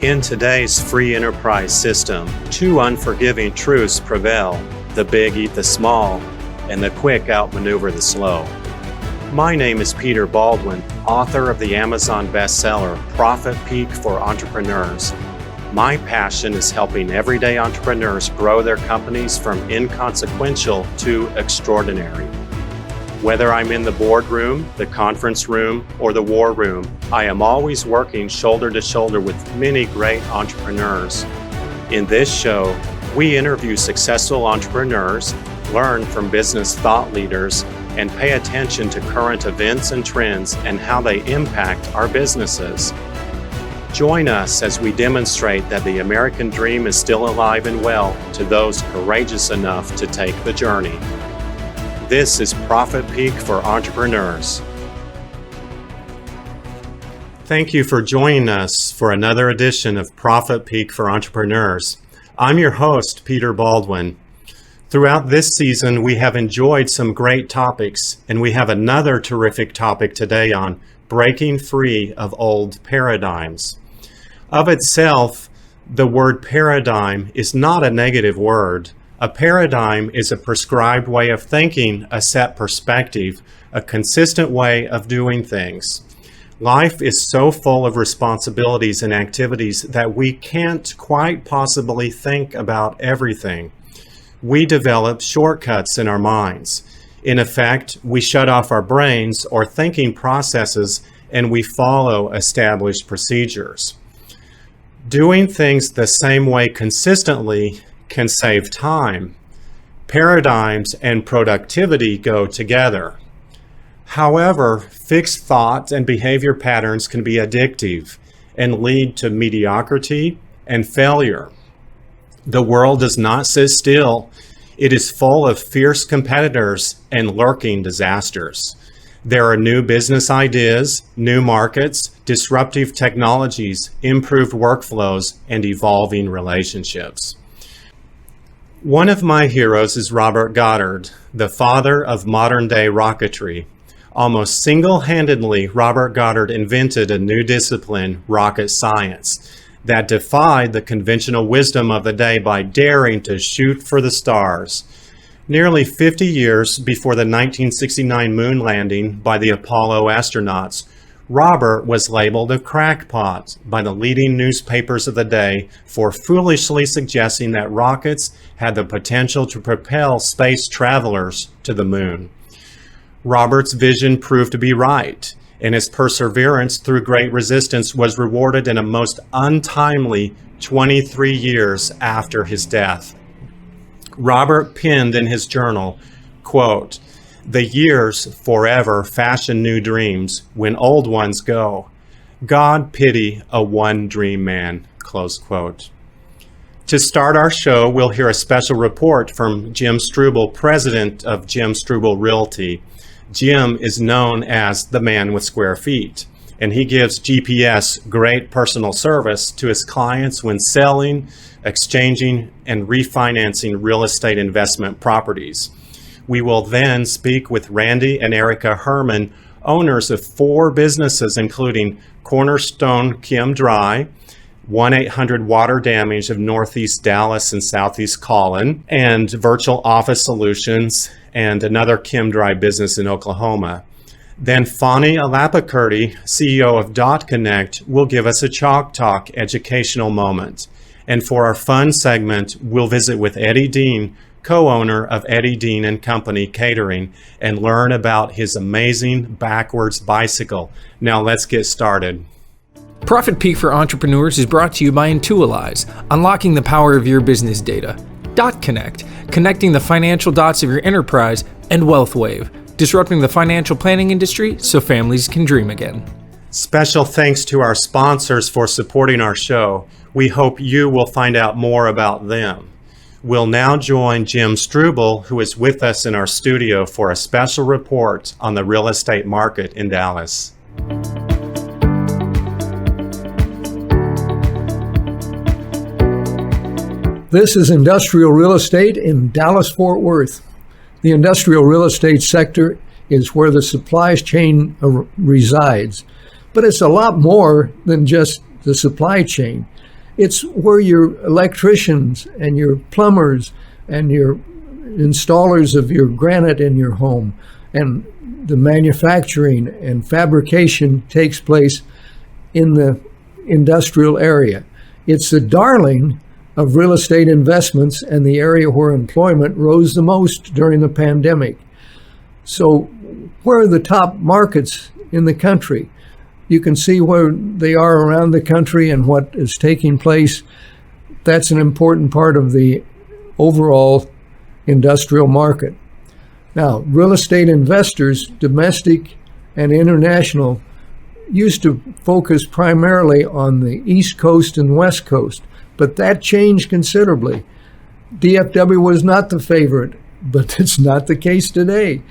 In today's free enterprise system, two unforgiving truths prevail: the big eat the small, and the quick outmaneuver the slow. My name is Peter Baldwin, author of the Amazon bestseller, Profit Peak for Entrepreneurs. My passion is helping everyday entrepreneurs grow their companies from inconsequential to extraordinary. Whether I'm in the boardroom, the conference room, or the war room, I am always working shoulder to shoulder with many great entrepreneurs. In this show, we interview successful entrepreneurs, learn from business thought leaders, and pay attention to current events and trends and how they impact our businesses. Join us as we demonstrate that the American dream is still alive and well to those courageous enough to take the journey. This is Profit Peak for Entrepreneurs. Thank you for joining us for another edition of Profit Peak for Entrepreneurs. I'm your host, Peter Baldwin. Throughout this season, we have enjoyed some great topics, and we have another terrific topic today on breaking free of old paradigms. Of itself, the word paradigm is not a negative word. A paradigm is a prescribed way of thinking, a set perspective, a consistent way of doing things. Life is so full of responsibilities and activities that we can't quite possibly think about everything. We develop shortcuts in our minds. In effect, we shut off our brains or thinking processes and we follow established procedures. Doing things the same way consistently can save time. Paradigms and productivity go together. However, fixed thought and behavior patterns can be addictive and lead to mediocrity and failure. The world does not sit still. It is full of fierce competitors and lurking disasters. There are new business ideas, new markets, disruptive technologies, improved workflows, and evolving relationships. One of my heroes is Robert Goddard, the father of modern-day rocketry. Almost single-handedly, Robert Goddard invented a new discipline, rocket science, that defied the conventional wisdom of the day by daring to shoot for the stars. Nearly 50 years before the 1969 moon landing by the Apollo astronauts, Robert was labeled a crackpot by the leading newspapers of the day for foolishly suggesting that rockets had the potential to propel space travelers to the moon. Robert's vision proved to be right, and his perseverance through great resistance was rewarded in a most untimely 23 years after his death. Robert penned in his journal, quote, "The years forever fashion new dreams when old ones go. God pity a one dream man," close quote. To start our show, we'll hear a special report from Jim Struble, president of Jim Struble Realty. Jim is known as the man with square feet, and he gives GPS great personal service to his clients when selling, exchanging, and refinancing real estate investment properties. We will then speak with Randy and Erika Herman, owners of 4 businesses, including Cornerstone Chem-Dry, 1-800 Water Damage of Northeast Dallas and Southeast Collin, and Virtual Office Solutions, and another Chem-Dry business in Oklahoma. Then Phani Ilapakurty, CEO of dotKonnect, will give us a Chalk Talk educational moment. And for our fun segment, we'll visit with Eddie Deen, co-owner of Eddie Deen Company Catering, and learn about his amazing backwards bicycle. Now let's get started. Profit Peak for Entrepreneurs is brought to you by Intualize, unlocking the power of your business data. dotKonnect, connecting the financial dots of your enterprise, and WealthWave, disrupting the financial planning industry so families can dream again. Special thanks to our sponsors for supporting our show. We hope you will find out more about them. We'll now join Jim Struble, who is with us in our studio for a special report on the real estate market in Dallas. This is industrial real estate in Dallas-Fort Worth. The industrial real estate sector is where the supply chain resides, but it's a lot more than just the supply chain. It's where your electricians and your plumbers and your installers of your granite in your home and the manufacturing and fabrication takes place in the industrial area. It's the darling of real estate investments and the area where employment rose the most during the pandemic. So where are the top markets in the country? You can see where they are around the country and what is taking place. That's an important part of the overall industrial market. Now, real estate investors, domestic and international, used to focus primarily on the East Coast and West Coast, but that changed considerably. DFW was not the favorite, but it's not the case today.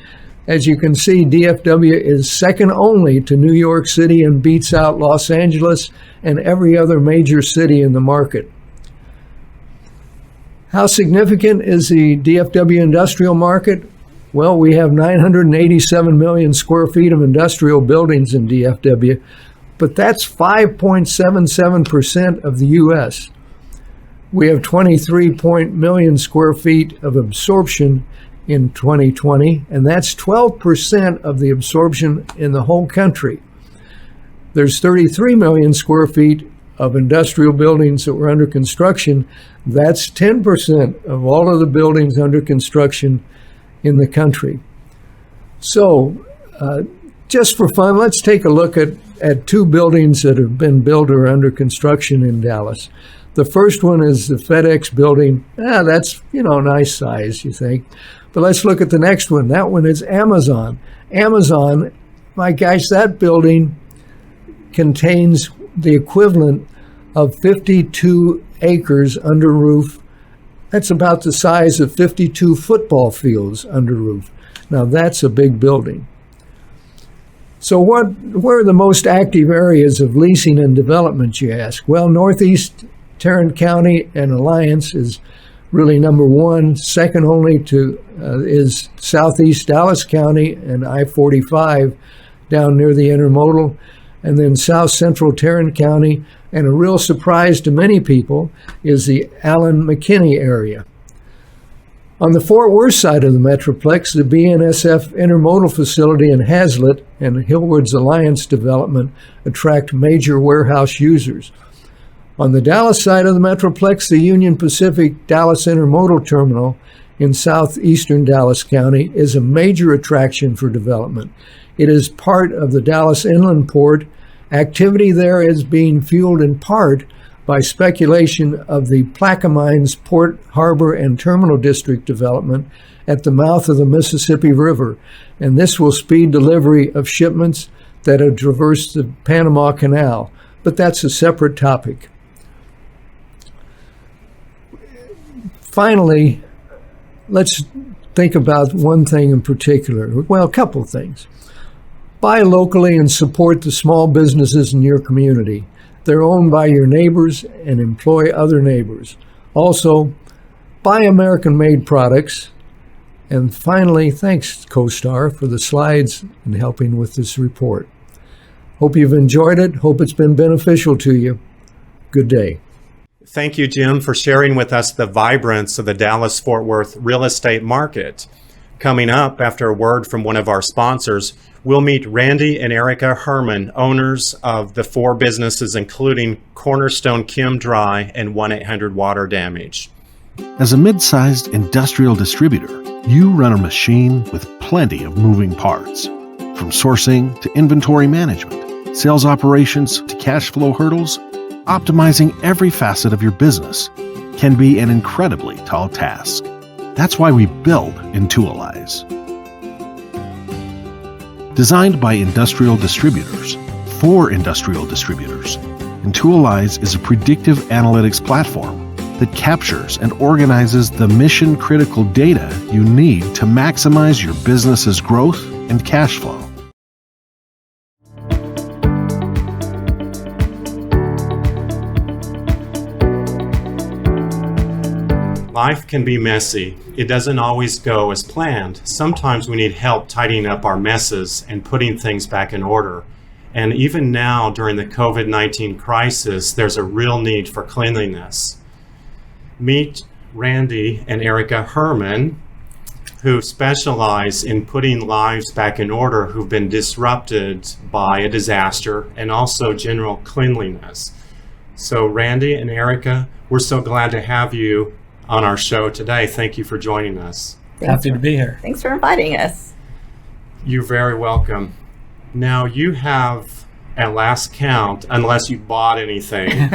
As you can see, DFW is second only to New York City and beats out Los Angeles and every other major city in the market. How significant is the DFW industrial market? Well, we have 987 million square feet of industrial buildings in DFW, but that's 5.77% of the U.S. We have 23 million square feet of absorption in 2020, and that's 12% of the absorption in the whole country. There's 33 million square feet of industrial buildings that were under construction. That's 10% of all of the buildings under construction in the country. So just for fun, let's take a look at two buildings that have been built or under construction in Dallas. The first one is the FedEx building. That's, nice size, you think. But let's look at the next one. That one is Amazon. Amazon, my gosh, that building contains the equivalent of 52 acres under roof. That's about the size of 52 football fields under roof. Now that's a big building. So where are the most active areas of leasing and development, you ask? Well, Northeast Tarrant County and Alliance is really number one. Second only to is Southeast Dallas County and I-45 down near the intermodal, and then South Central Tarrant County. And a real surprise to many people is the Allen McKinney area. On the Fort Worth side of the Metroplex, the BNSF intermodal facility in Hazlet and Hillward's Alliance development attract major warehouse users. On the Dallas side of the Metroplex, the Union Pacific Dallas Intermodal Terminal in southeastern Dallas County is a major attraction for development. It is part of the Dallas Inland Port. Activity there is being fueled in part by speculation of the Plaquemines Port, Harbor, and Terminal District development at the mouth of the Mississippi River, and this will speed delivery of shipments that have traversed the Panama Canal, but that's a separate topic. Finally, let's think about one thing in particular, well, a couple things. Buy locally and support the small businesses in your community. They're owned by your neighbors and employ other neighbors. Also, buy American-made products. And finally, thanks, CoStar, for the slides and helping with this report. Hope you've enjoyed it. Hope it's been beneficial to you. Good day. Thank you, Jim, for sharing with us the vibrance of the Dallas-Fort Worth real estate market. Coming up, after a word from one of our sponsors, we'll meet Randy and Erika Herman, owners of the four businesses including Cornerstone Chem-Dry and 1-800-Water Damage. As a mid-sized industrial distributor, you run a machine with plenty of moving parts. From sourcing to inventory management, sales operations to cash flow hurdles, optimizing every facet of your business can be an incredibly tall task. That's why we build Intualize. Designed by industrial distributors, for industrial distributors, Intualize is a predictive analytics platform that captures and organizes the mission-critical data you need to maximize your business's growth and cash flow. Life can be messy. It doesn't always go as planned. Sometimes we need help tidying up our messes and putting things back in order. And even now, during the COVID-19 crisis, there's a real need for cleanliness. Meet Randy and Erika Herman, who specialize in putting lives back in order who've been disrupted by a disaster, and also general cleanliness. So Randy and Erika, we're so glad to have you on our show today. Thank you for joining us. Happy to be here. Thanks for inviting us. You're very welcome. Now you have, at last count, unless you bought anything,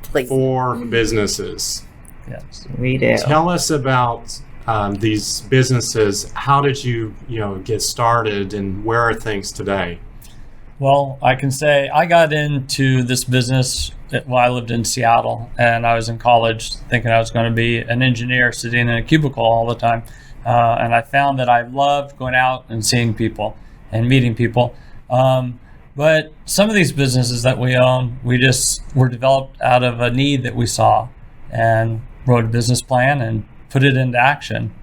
Please. 4 businesses. Yes. We do. Tell us about these businesses. How did you get started, and where are things today? Well, I can say I got into this business while I lived in Seattle, and I was in college thinking I was going to be an engineer sitting in a cubicle all the time. And I found that I loved going out and seeing people and meeting people. But some of these businesses that we own, we just were developed out of a need that we saw, and wrote a business plan and put it into action.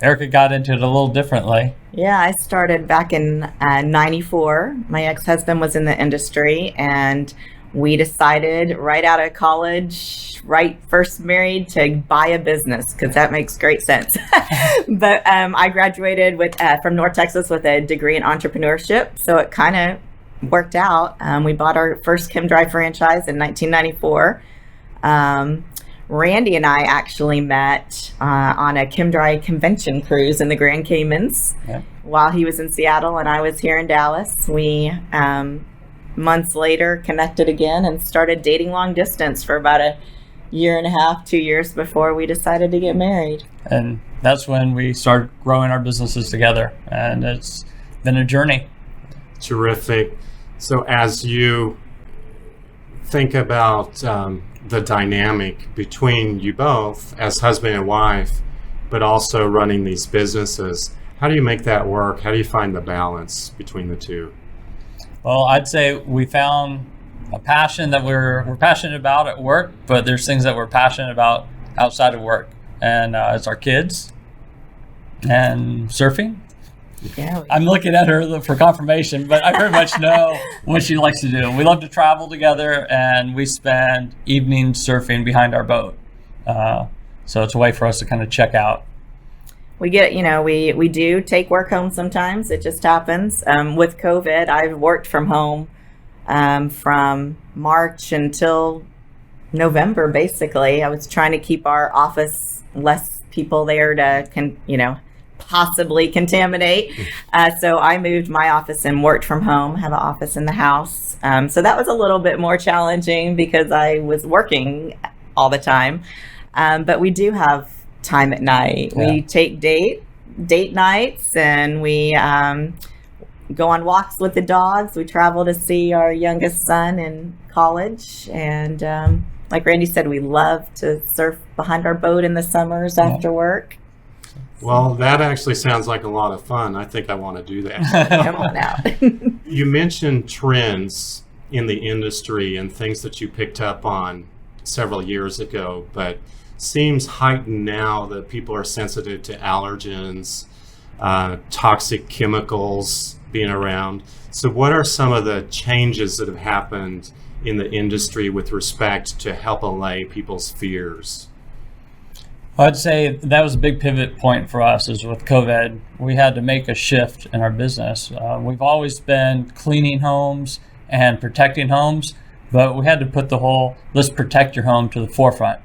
Erika got into it a little differently. Yeah, I started back in 94. My ex-husband was in the industry, and we decided right out of college, first married, to buy a business, because that makes great sense. But I graduated from North Texas with a degree in entrepreneurship, so it kind of worked out. We bought our first Chem-Dry franchise in 1994. Randy and I actually met on a Chem-Dry convention cruise in the Grand Caymans while he was in Seattle and I was here in Dallas. We months later connected again and started dating long distance for about a year and a half, 2 years before we decided to get married. And that's when we started growing our businesses together, and it's been a journey. Terrific. So as you think about the dynamic between you both as husband and wife, but also running these businesses, how do you make that work? How do you find the balance between the two? Well, I'd say we found a passion that we're passionate about at work, but there's things that we're passionate about outside of work. And it's our kids and surfing. Yeah, I'm looking at her for confirmation, but I very much know what she likes to do. We love to travel together, and we spend evenings surfing behind our boat. So it's a way for us to kind of check out. we get, we do take work home sometimes. It just happens. With COVID, I've worked from home from March until November, basically. I was trying to keep our office less people there to, possibly contaminate. So I moved my office and worked from home, have an office in the house. So that was a little bit more challenging because I was working all the time. But we do have time at night. Yeah. We take date nights, and we go on walks with the dogs. We travel to see our youngest son in college. And like Randy said, we love to surf behind our boat in the summers after work. Well, that actually sounds like a lot of fun. I think I want to do that. Come on out. You mentioned trends in the industry and things that you picked up on several years ago, but seems heightened now that people are sensitive to allergens, toxic chemicals being around. So what are some of the changes that have happened in the industry with respect to help allay people's fears? I'd say that was a big pivot point for us, is with COVID. We had to make a shift in our business. We've always been cleaning homes and protecting homes, but we had to put the whole let's protect your home to the forefront.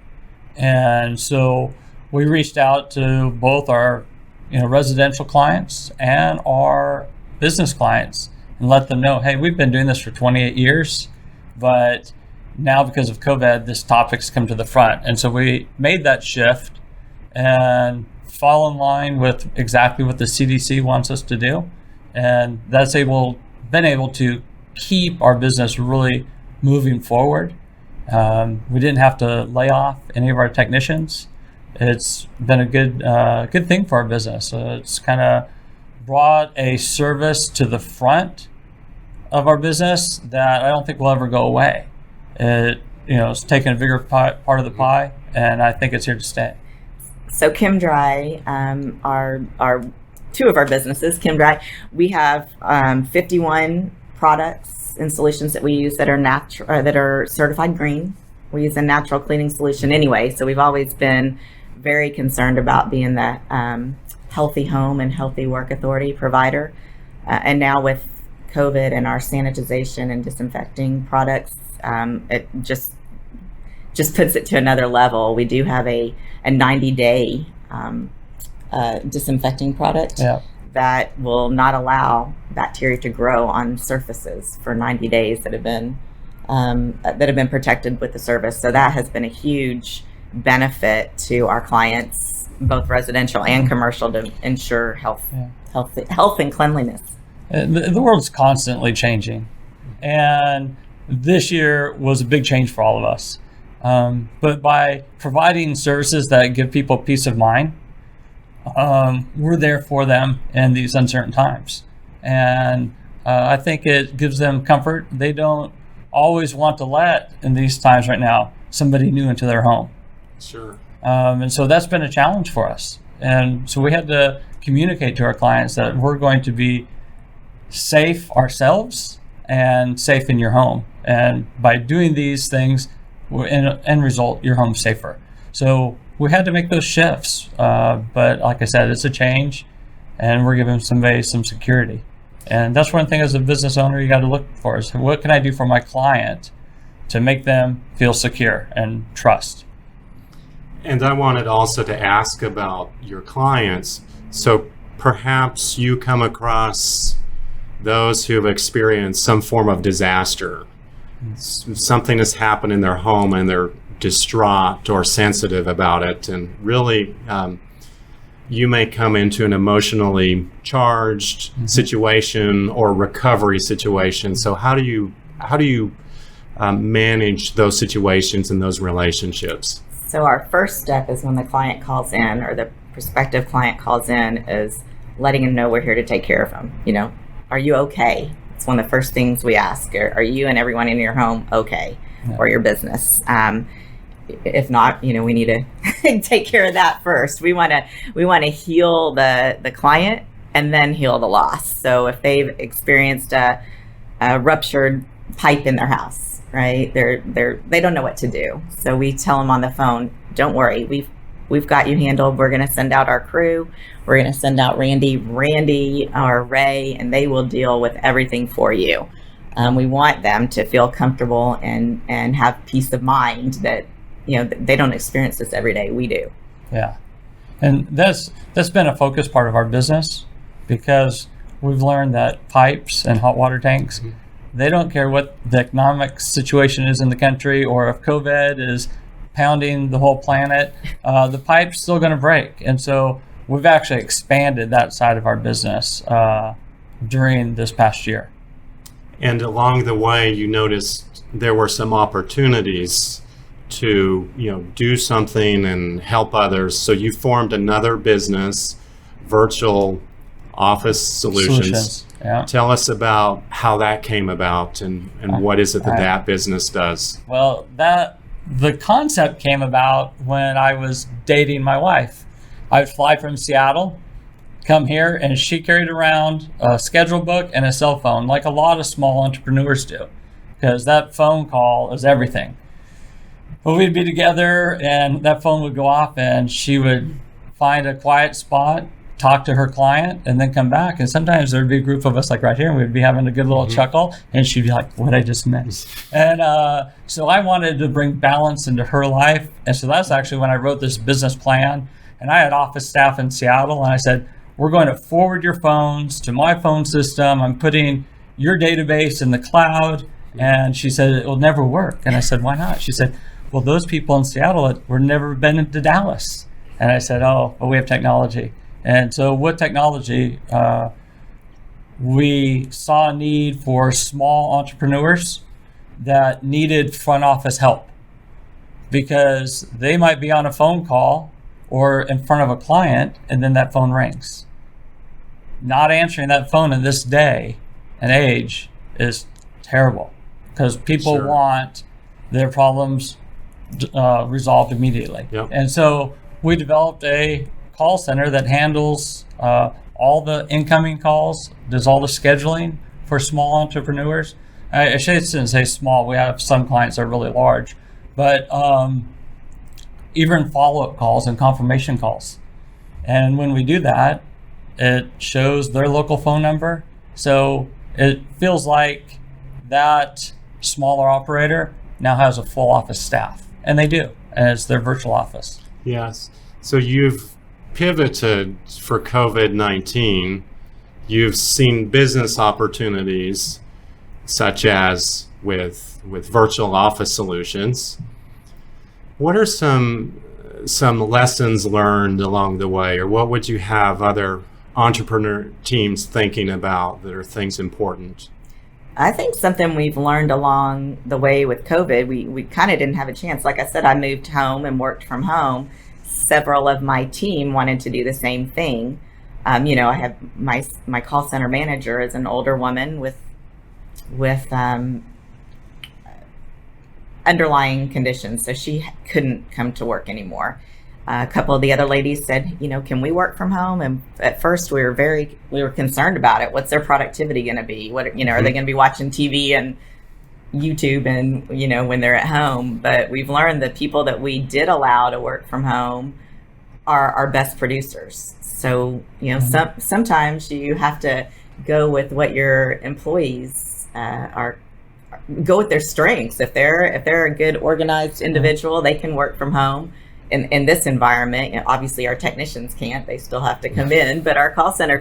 And so we reached out to both our residential clients and our business clients and let them know, hey, we've been doing this for 28 years, but now because of COVID, this topic's come to the front. And so we made that shift and fall in line with exactly what the CDC wants us to do. And that's been able to keep our business really moving forward. We didn't have to lay off any of our technicians. It's been a good thing for our business. It's kind of brought a service to the front of our business that I don't think will ever go away. It's taken a bigger part of the pie, and I think it's here to stay. So Chem-Dry, are two of our businesses. Chem-Dry, we have 51 products and solutions that we use that are natural, that are certified green. We use a natural cleaning solution anyway, so we've always been very concerned about being the healthy home and healthy work authority provider. And now with COVID and our sanitization and disinfecting products, it just puts it to another level. We do have a 90-day disinfecting product that will not allow bacteria to grow on surfaces for 90 days that have been protected with the service. So that has been a huge benefit to our clients, both residential and commercial, to ensure health and cleanliness. The world's constantly changing, and this year was a big change for all of us. But by providing services that give people peace of mind, we're there for them in these uncertain times. And I think it gives them comfort. They don't always want to let, in these times right now, somebody new into their home. Sure. And so that's been a challenge for us. And so we had to communicate to our clients that we're going to be safe ourselves and safe in your home. And by doing these things, in end result, your home's safer. So we had to make those shifts. But like I said, it's a change, and we're giving somebody some security. And that's one thing as a business owner you got to look for is, what can I do for my client to make them feel secure and trust? And I wanted also to ask about your clients. So perhaps you come across those who have experienced some form of disaster. Something has happened in their home and they're distraught or sensitive about it. And really, you may come into an emotionally charged situation or recovery situation. So how do you manage those situations and those relationships? So our first step is when the client calls in, or the prospective client calls in, is letting them know we're here to take care of them. You know, are you okay? It's one of the first things we ask. Are you and everyone in your home okay, or your business? If not, you know, we need to take care of that first. We want to heal the client and then heal the loss. So if they've experienced a ruptured pipe in their house, right? They don't know what to do. So we tell them on the phone, don't worry, we've got you handled. We're going to send out our crew. We're going to send out Randy or Ray, and they will deal with everything for you. We want them to feel comfortable and have peace of mind that, you know, they don't experience this every day. We do. Yeah. And that's been a focus part of our business, because we've learned that pipes and hot water tanks, they don't care what the economic situation is in the country, or if COVID is pounding the whole planet, the pipe's still going to break. And so we've actually expanded that side of our business during this past year. And along the way, you noticed there were some opportunities to, you know, do something and help others. So you formed another business, Virtual Office Solutions. Yeah. Tell us about how that came about and what is it that business does? Well, the concept came about when I was dating my wife. I would fly from Seattle, come here, and she carried around a schedule book and a cell phone, like a lot of small entrepreneurs do, because that phone call is everything. But we'd be together and that phone would go off and she would find a quiet spot, talk to her client, and then come back. And sometimes there'd be a group of us like right here, and we'd be having a good little chuckle, and she'd be like, what I just missed. And so I wanted to bring balance into her life. And so that's actually when I wrote this business plan. And I had office staff in Seattle, and I said, we're going to forward your phones to my phone system. I'm putting your database in the cloud. And she said, it will never work. And I said, why not? She said, well, those people in Seattle were never been into Dallas. And I said, oh, well, we have technology. And so with technology, we saw a need for small entrepreneurs that needed front office help, because they might be on a phone call or in front of a client, and then that phone rings. Not answering that phone in this day and age is terrible, because people want their problems resolved immediately. Yep. And so we developed a call center that handles all the incoming calls, does all the scheduling for small entrepreneurs. I shouldn't say small. We have some clients that are really large, but even follow-up calls and confirmation calls. And when we do that, it shows their local phone number. So it feels like that smaller operator now has a full office staff, and they do, as their virtual office. Yes. So you've pivoted for COVID-19. You've seen business opportunities such as with virtual office solutions. What are some lessons learned along the way, or what would you have other entrepreneur teams thinking about that are things important? I think something we've learned along the way with COVID, we kind of didn't have a chance. Like I said, I moved home and worked from home. Several of my team wanted to do the same thing. I have my call center manager is an older woman with underlying conditions, so she couldn't come to work anymore. A couple of the other ladies said, can we work from home? And at first we were concerned about it. What's their productivity going to be? What, are they going to be watching TV and YouTube and, when they're at home? But we've learned that people that we did allow to work from home are our best producers. So, sometimes you have to go with what your employees go with their strengths. If they're a good organized individual, they can work from home. In this environment, obviously our technicians can't, they still have to come in, but our call center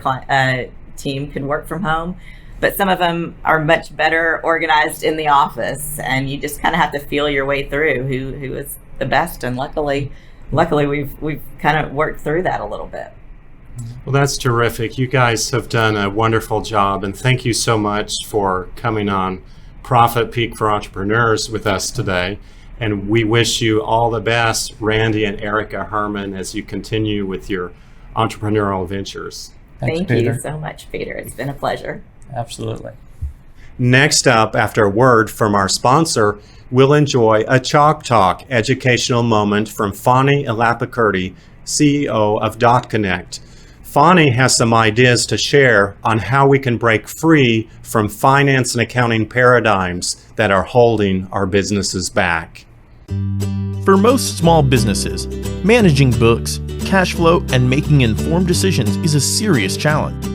team can work from home. But some of them are much better organized in the office, and you just kind of have to feel your way through who is the best. And luckily we've kind of worked through that a little bit. Well, that's terrific. You guys have done a wonderful job, and thank you so much for coming on Profit Peak for Entrepreneurs with us today. And we wish you all the best, Randy and Erika Herman, as you continue with your entrepreneurial ventures. Thanks, Thank Peter. you so much, Peter. It's been a pleasure. Absolutely. Next up, after a word from our sponsor, we'll enjoy a Chalk Talk educational moment from Phani Ilapakurty, CEO of dotKonnect. Phani has some ideas to share on how we can break free from finance and accounting paradigms that are holding our businesses back. For most small businesses, managing books, cash flow, and making informed decisions is a serious challenge.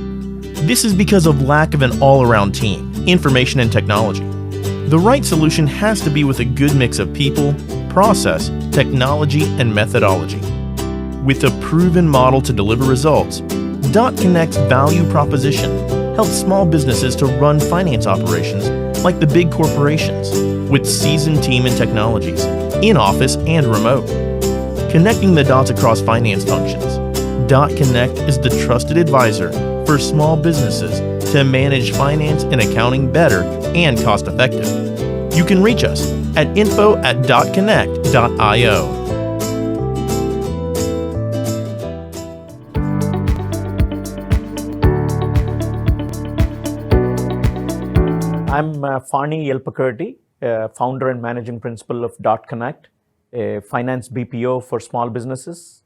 This is because of lack of an all-around team, information, and technology. The right solution has to be with a good mix of people, process, technology, and methodology. With a proven model to deliver results, dotKonnect's value proposition helps small businesses to run finance operations like the big corporations, with seasoned team and technologies, in-office and remote. Connecting the dots across finance functions, dotKonnect is the trusted advisor for small businesses to manage finance and accounting better and cost-effective. You can reach us at info@dotKonnect.io. I'm Farni ElPakerti, founder and managing principal of dotKonnect, a finance BPO for small businesses.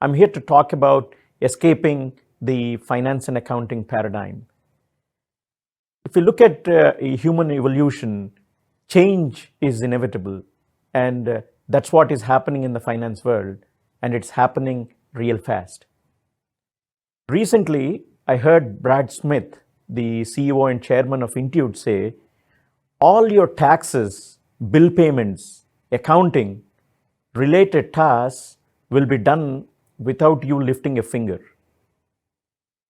I'm here to talk about escaping the finance and accounting paradigm. If you look at human evolution, change is inevitable, and that's what is happening in the finance world, and it's happening real fast. Recently, I heard Brad Smith, the CEO and chairman of Intuit, say, all your taxes, bill payments, accounting, related tasks will be done without you lifting a finger.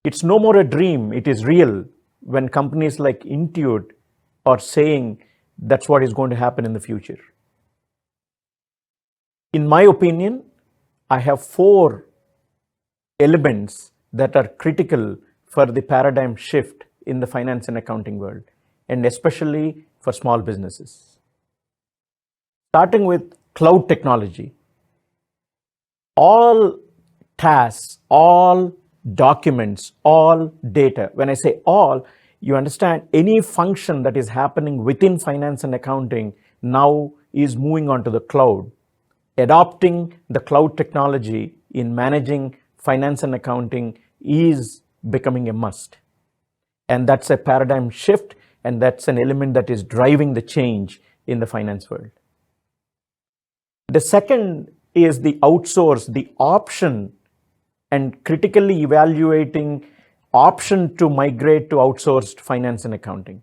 It's no more a dream, it is real when companies like Intuit are saying that's what is going to happen in the future. In my opinion, I have 4 elements that are critical for the paradigm shift in the finance and accounting world, and especially for small businesses. Starting with cloud technology. All tasks, all documents, all data. When I say all, you understand any function that is happening within finance and accounting now is moving onto the cloud. Adopting the cloud technology in managing finance and accounting is becoming a must. And that's a paradigm shift, and that's an element that is driving the change in the finance world. The second is the outsource, the option, and critically evaluating option to migrate to outsourced finance and accounting.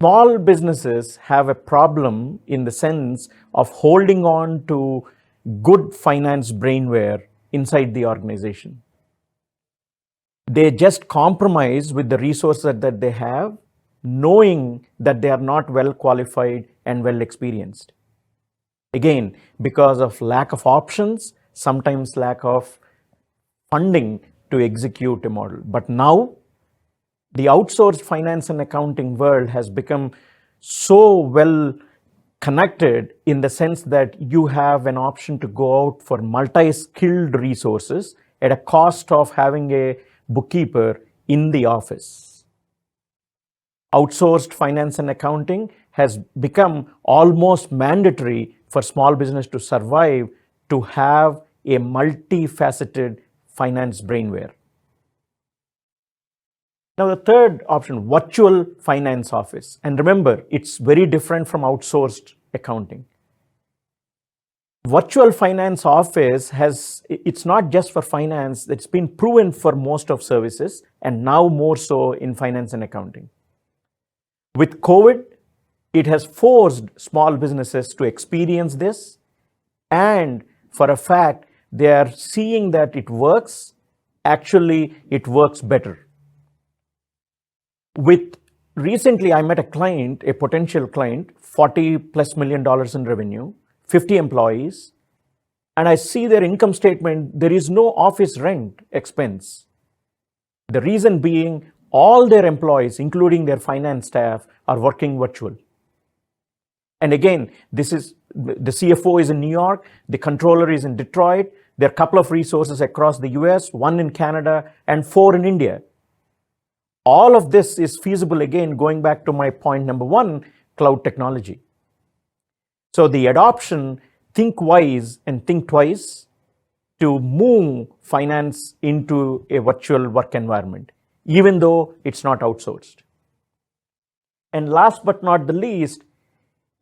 Small businesses have a problem in the sense of holding on to good finance brainware inside the organization. They just compromise with the resources that they have, knowing that they are not well qualified and well experienced. Again, because of lack of options, sometimes lack of funding to execute a model. But now, the outsourced finance and accounting world has become so well connected in the sense that you have an option to go out for multi-skilled resources at a cost of having a bookkeeper in the office. Outsourced finance and accounting has become almost mandatory for small business to survive, to have a multifaceted finance brainware. Now the third option, virtual finance office. And remember, it's very different from outsourced accounting. Virtual finance office it's not just for finance, it's been proven for most of services, and now more so in finance and accounting. With COVID, it has forced small businesses to experience this, and for a fact, they are seeing that it works. Actually, it works better. Recently, I met a client, a potential client, $40+ million in revenue, 50 employees, and I see their income statement, there is no office rent expense. The reason being, all their employees, including their finance staff, are working virtual. And again, the CFO is in New York, the controller is in Detroit, there are a couple of resources across the US, 1 in Canada, and 4 in India. All of this is feasible, again, going back to my point number 1, cloud technology. So the adoption, think wise and think twice to move finance into a virtual work environment, even though it's not outsourced. And last but not the least,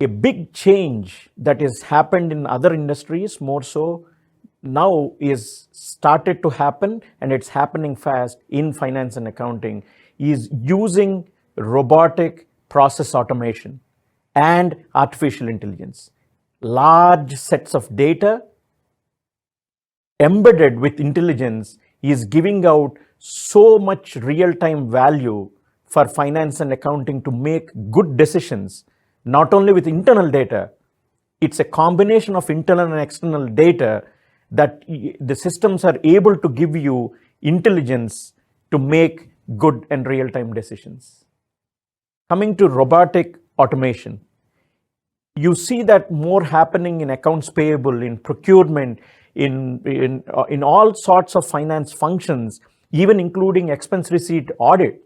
a big change that has happened in other industries more so now is started to happen, and it's happening fast in finance and accounting, is using robotic process automation and artificial intelligence. Large sets of data embedded with intelligence is giving out so much real-time value for finance and accounting to make good decisions, not only with internal data. It's a combination of internal and external data that the systems are able to give you intelligence to make good and real-time decisions. Coming to robotic automation, you see that more happening in accounts payable, in procurement, in all sorts of finance functions, even including expense receipt audit.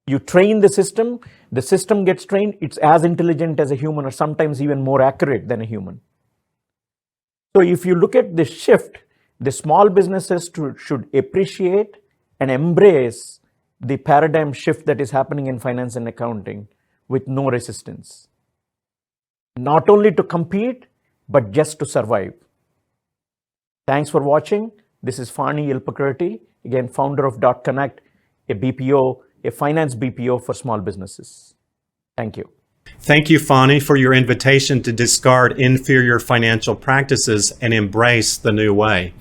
You train the system gets trained, it's as intelligent as a human or sometimes even more accurate than a human. So if you look at this shift, the small businesses should appreciate and embrace the paradigm shift that is happening in finance and accounting with no resistance. Not only to compete, but just to survive. Thanks for watching. This is Farni ElPakerti, again, founder of dotKonnect, a BPO, a finance BPO for small businesses. Thank you. Thank you, Phani, for your invitation to discard inferior financial practices and embrace the new way.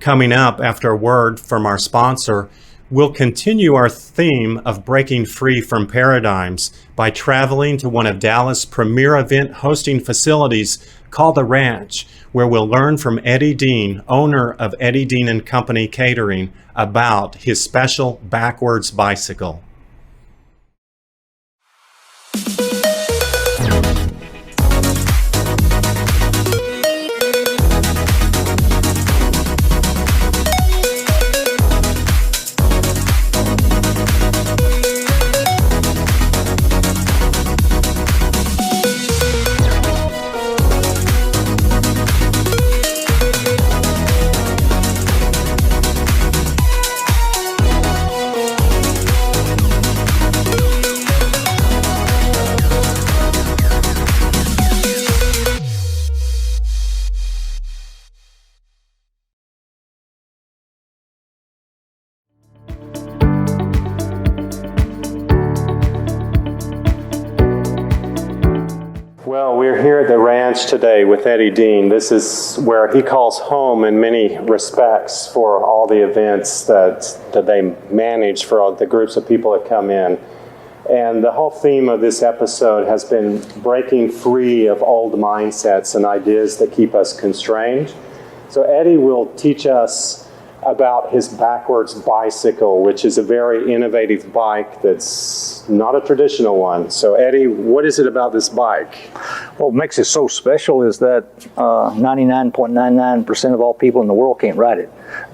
Coming up after a word from our sponsor, we'll continue our theme of breaking free from paradigms by traveling to one of Dallas' premier event hosting facilities called The Ranch, where we'll learn from Eddie Deen, owner of Eddie Deen Company Catering, about his special backwards bicycle. We're here at the ranch today with Eddie Deen. This is where he calls home in many respects for all the events that they manage for all the groups of people that come in. And the whole theme of this episode has been breaking free of old mindsets and ideas that keep us constrained. So Eddie will teach us about his backwards bicycle, which is a very innovative bike that's not a traditional one. So Eddie, what is it about this bike? What makes it so special is that 99.99% of all people in the world can't ride it.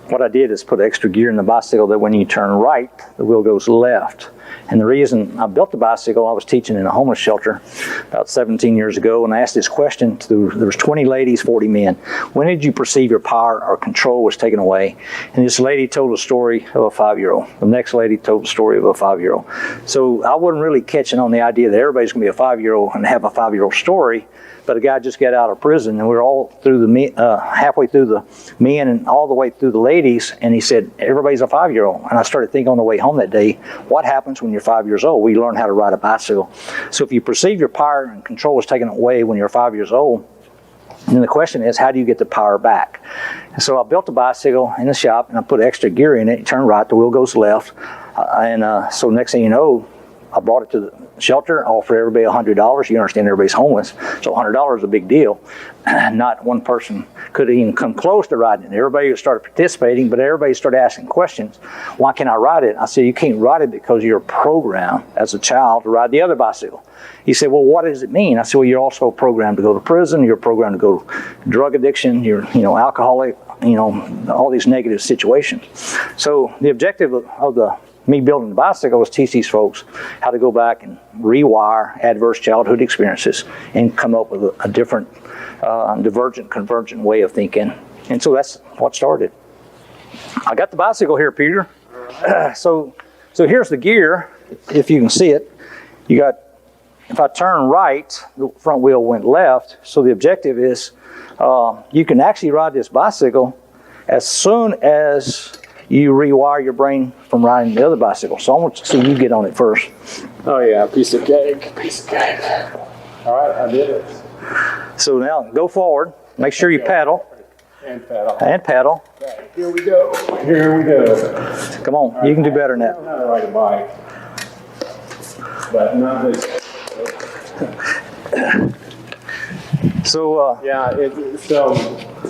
What I did is put extra gear in the bicycle that when you turn right, the wheel goes left. And the reason I built the bicycle, I was teaching in a homeless shelter about 17 years ago, and I asked this question to, there was 20 ladies, 40 men. When did you perceive your power or control was taken away? And this lady told a story of a 5-year-old. The next lady told the story of a 5-year-old. So I wasn't really catching on the idea that everybody's going to be a 5-year-old and have a 5-year-old story. But a guy just got out of prison, and we were all through the halfway through the men and all the way through the ladies, and he said, everybody's a 5-year-old. And I started thinking on the way home that day, what happens when you're 5 years old? We learn how to ride a bicycle. So if you perceive your power and control is taken away when you're 5 years old, then the question is, how do you get the power back? And so I built a bicycle in the shop, and I put extra gear in it. You turn right, the wheel goes left. So next thing you know, I brought it to the shelter, offered everybody $100. You understand everybody's homeless, so $100 is a big deal. Not one person could even come close to riding it. Everybody started participating, but everybody started asking questions. Why can't I ride it? I said, you can't ride it because you're programmed as a child to ride the other bicycle. He said, well, what does it mean? I said, well, you're also programmed to go to prison. You're programmed to go to drug addiction. You're, alcoholic, all these negative situations. So the objective of me building the bicycle was teach these folks how to go back and rewire adverse childhood experiences and come up with a different divergent, convergent way of thinking. And so that's what started. I got the bicycle here, Peter. So here's the gear, if you can see it. You got, if I turn right, the front wheel went left. So the objective is you can actually ride this bicycle as soon as you rewire your brain from riding the other bicycle. So I want to see you get on it first. Oh yeah, piece of cake. All right, I did it. So now go forward. Make sure you paddle. And paddle. And paddle. Okay, here we go. Come on, you can do better than I know how to ride a bike, but not this. So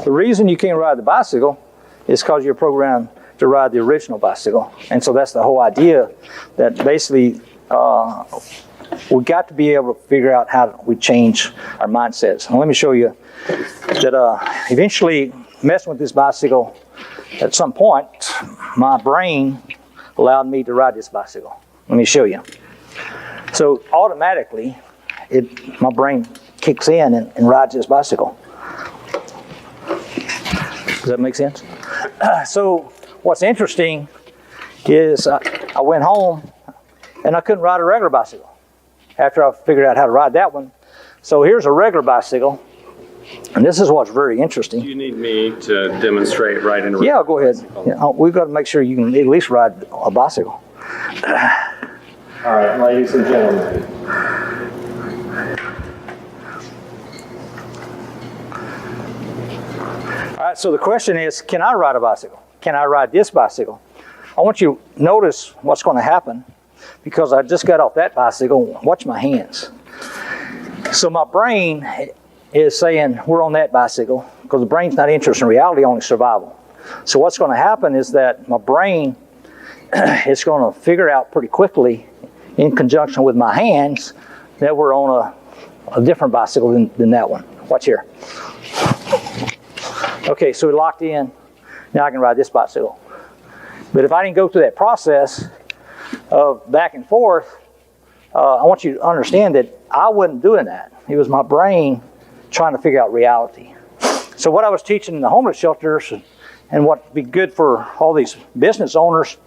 the reason you can't ride the bicycle is because you're programmed to ride the original bicycle. And so that's the whole idea, that basically we got to be able to figure out how we change our mindsets. And let me show you that eventually messing with this bicycle, at some point, my brain allowed me to ride this bicycle. Let me show you. So automatically, my brain kicks in and rides this bicycle. Does that make sense? So what's interesting is I went home and I couldn't ride a regular bicycle after I figured out how to ride that one. So here's a regular bicycle, and this is what's very interesting. You need me to demonstrate riding a Yeah, go ahead. Yeah, we've got to make sure you can at least ride a bicycle. All right, ladies and gentlemen. All right, so the question is, can I ride a bicycle? Can I ride this bicycle? I want you to notice what's going to happen, because I just got off that bicycle. Watch my hands. So my brain is saying we're on that bicycle, because the brain's not interested in reality, only survival. So what's going to happen is that my brain is going to figure out pretty quickly, in conjunction with my hands, that we're on a different bicycle than that one. Watch here. Okay, so we locked in. Now I can ride this bicycle. But if I didn't go through that process of back and forth, I want you to understand that I wasn't doing that. It was my brain trying to figure out reality. So what I was teaching in the homeless shelters, and what would be good for all these business owners,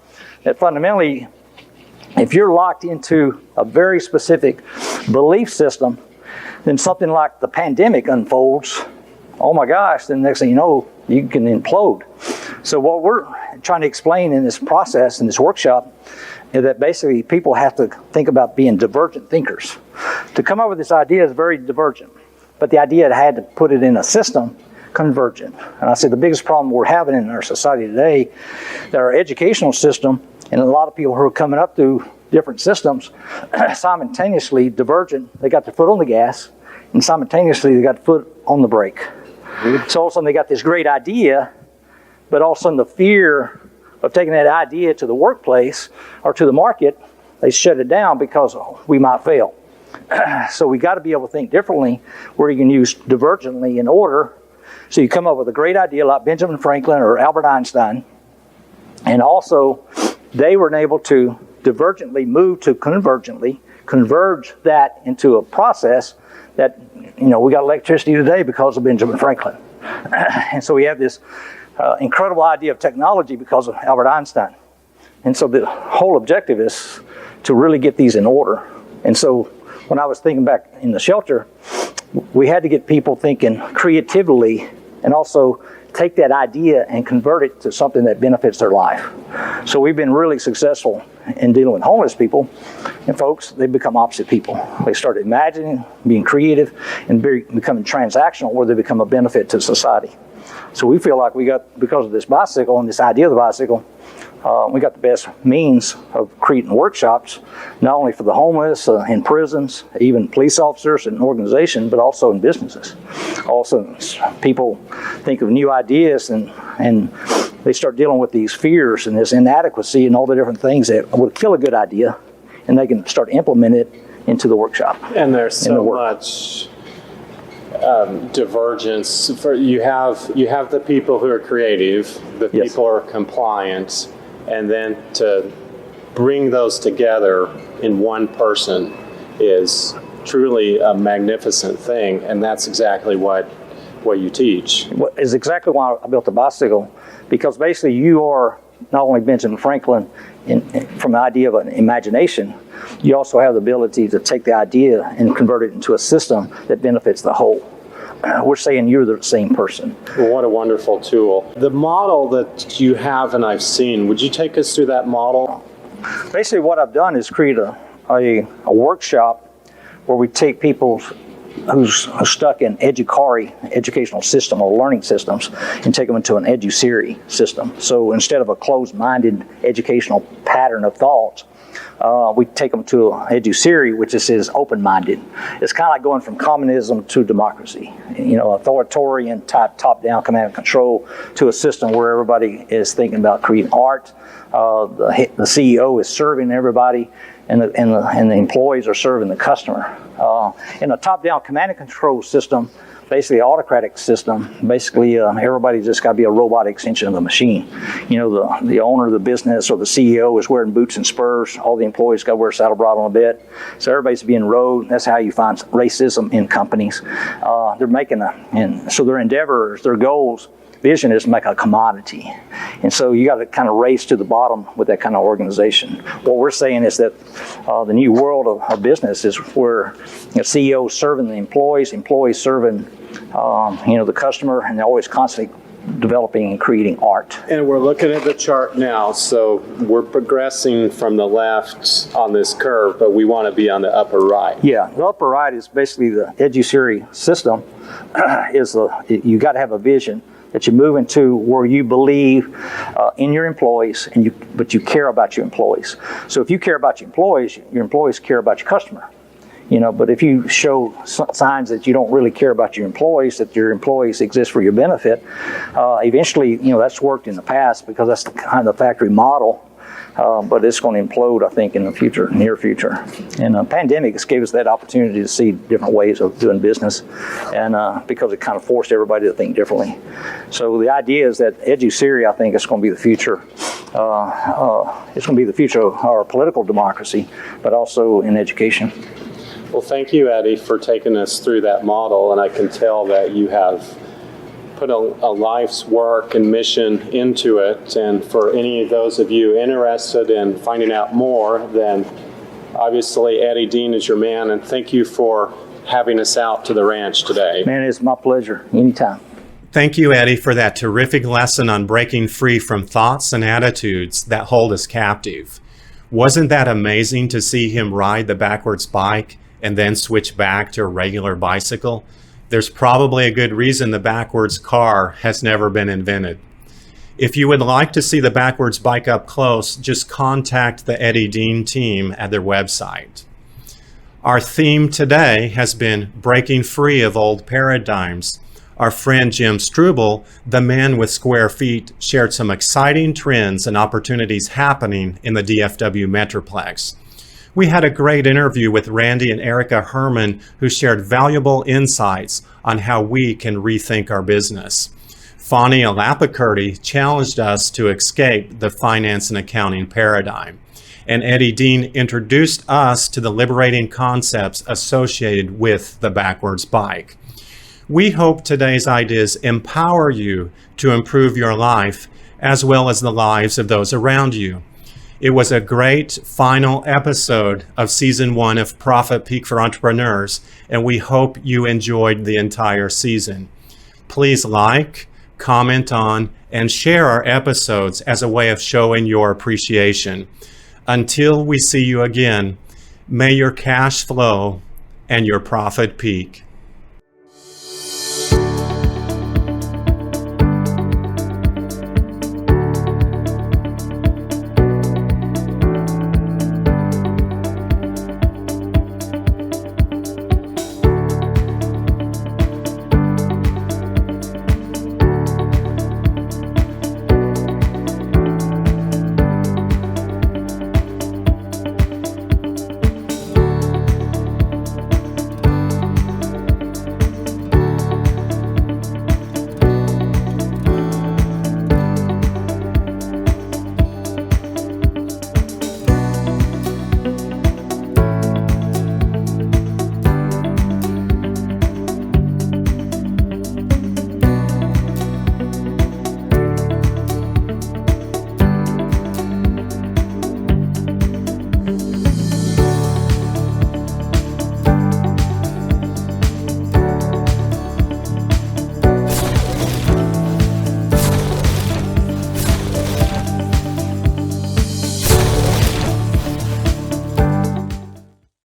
that fundamentally, if you're locked into a very specific belief system, then something like the pandemic unfolds, oh my gosh, then the next thing you know, you can implode. So what we're trying to explain in this process, in this workshop, is that basically people have to think about being divergent thinkers. To come up with this idea is very divergent. but the idea had to put it in a system, convergent. And I said the biggest problem we're having in our society today, that our educational system, and a lot of people who are coming up through different systems, simultaneously divergent, they got their foot on the gas, and simultaneously they got their foot on the brake. So all of a sudden they got this great idea, but all of a sudden the fear of taking that idea to the workplace or to the market, they shut it down because we might fail. So we got to be able to think differently, where you can use divergently in order. So you come up with a great idea like Benjamin Franklin or Albert Einstein, and also they were able to divergently move to convergently, converge that into a process that, we got electricity today because of Benjamin Franklin. And so we have this incredible idea of technology because of Albert Einstein. And so the whole objective is to really get these in order. And so when I was thinking back in the shelter, we had to get people thinking creatively and also take that idea and convert it to something that benefits their life. So we've been really successful in dealing with homeless people, and folks, they become opposite people. They start imagining, being creative, and becoming transactional, where they become a benefit to society. So we feel like we got, because of this bicycle and this idea of the bicycle, we got the best means of creating workshops, not only for the homeless, in prisons, even police officers and organizations, but also in businesses. Also, people think of new ideas and they start dealing with these fears and this inadequacy and all the different things that would kill a good idea, and they can start implementing it into the workshop. And there's so much divergence. You have the people who are creative, the Yes. people who are compliant, and then to bring those together in one person is truly a magnificent thing, and that's exactly what you teach. Is exactly why I built the bicycle, because basically you are not only Benjamin Franklin from the idea of an imagination, you also have the ability to take the idea and convert it into a system that benefits the whole. We're saying you're the same person. Well, what a wonderful tool. The model that you have and I've seen, would you take us through that model? Basically what I've done is create a workshop where we take people who's stuck in educational system or learning systems and take them into an EduSeri system. So instead of a closed-minded educational pattern of thoughts, we take them to EduSeri, which is open-minded. It's kind of like going from communism to democracy, authoritarian type top-down command and control, to a system where everybody is thinking about creating art. The CEO is serving everybody, and the employees are serving the customer. In a top-down command and control system, basically an autocratic system, basically everybody just got to be a robot extension of the machine. The owner of the business or the CEO is wearing boots and spurs. All the employees got to wear a saddle bridle on a bit. So everybody's being rode. That's how you find racism in companies. They're making so their endeavors, their goals, vision is to make a commodity. And so you got to kind of race to the bottom with that kind of organization. What we're saying is that the new world of business is where CEOs serving the employees serving the customer, and they're always constantly developing and creating art. And we're looking at the chart now, so we're progressing from the left on this curve, but we want to be on the upper right. Yeah, the upper right is basically the EduSeri system. You got to have a vision that you move into where you believe in your employees, but you care about your employees. So if you care about your employees care about your customer. But if you show signs that you don't really care about your employees, that your employees exist for your benefit, eventually, that's worked in the past because that's the kind of the factory model. But it's going to implode, I think, in the near future. And the pandemic gave us that opportunity to see different ways of doing business, and because it kind of forced everybody to think differently. So the idea is that EduSeri, I think, is going to be the future. It's going to be the future of our political democracy, but also in education. Well, thank you, Eddie, for taking us through that model, and I can tell that you have put a life's work and mission into it. And for any of those of you interested in finding out more, then obviously Eddie Deen is your man, and thank you for having us out to the ranch today. Man, it's my pleasure. Anytime. Thank you, Eddie, for that terrific lesson on breaking free from thoughts and attitudes that hold us captive. Wasn't that amazing to see him ride the backwards bike and then switch back to a regular bicycle? There's probably a good reason the backwards car has never been invented. If you would like to see the backwards bike up close, just contact the Eddie Deen team at their website. Our theme today has been breaking free of old paradigms. Our friend Jim Struble, the man with square feet, shared some exciting trends and opportunities happening in the DFW Metroplex. We had a great interview with Randy and Erika Herman, who shared valuable insights on how we can rethink our business. Farni ElPakerti challenged us to escape the finance and accounting paradigm. And Eddie Deen introduced us to the liberating concepts associated with the backwards bike. We hope today's ideas empower you to improve your life as well as the lives of those around you. It was a great final episode of Season 1 of Profit Peak for Entrepreneurs, and we hope you enjoyed the entire season. Please like, comment on, and share our episodes as a way of showing your appreciation. Until we see you again, may your cash flow and your profit peak.